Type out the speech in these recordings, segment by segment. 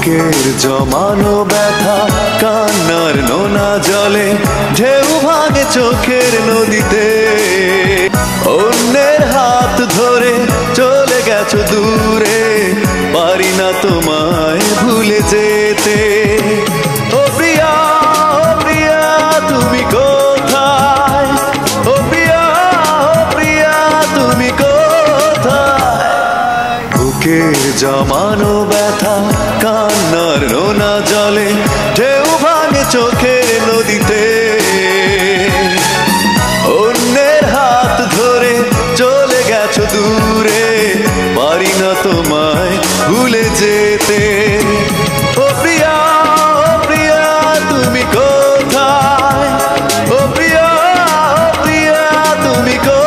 বুকের জমানো ব্যথা কান্নার নোনা জলে ঢেউ ভাঙে চোখের নদীতে। অন্যের হাত ধরে চলে গেছো দূরে, পারি না তোমায় ভুলে যেতে। ও প্রিয়া, ও প্রিয়া তুমি কোথায়? ও প্রিয়া, ও প্রিয়া তুমি কোথায়? বুকের জমানো ব্যথা কান্নার নোনা জলে ঢেউ ভাঙে চোখের নদীতে। অন্যের হাত ধরে চলে গেছো দূরে, পারি না তোমায় ভুলে যেতে। ও প্রিয়া, ও প্রিয়া তুমি কোথায়? ও প্রিয়া, ও প্রিয়া তুমি কোথায়?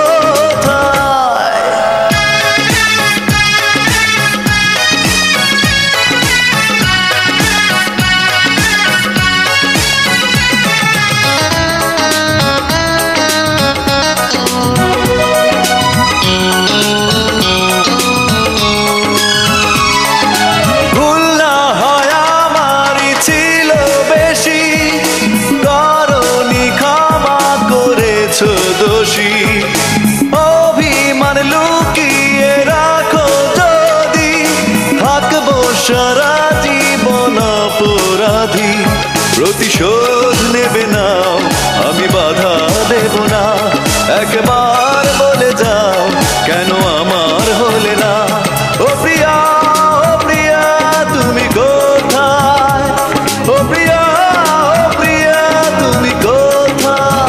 দোষী অভিমান লুকিয়ে রাখো যদি, থাকবো সারা জীবন অপরাধী। প্রতিশোধ নেবে নাও, আমি বাধা দেব না। একবার বলে যাও কেন আমার হলে না? ও প্রিয়া, ও প্রিয়া তুমি কোথায়? ও প্রিয়া, ও প্রিয়া তুমি কোথায়?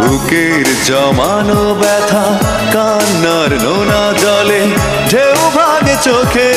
বুকের জমানো ব্যথা কান্নার নোনা জলে ঢেউ ভাঙে চোখে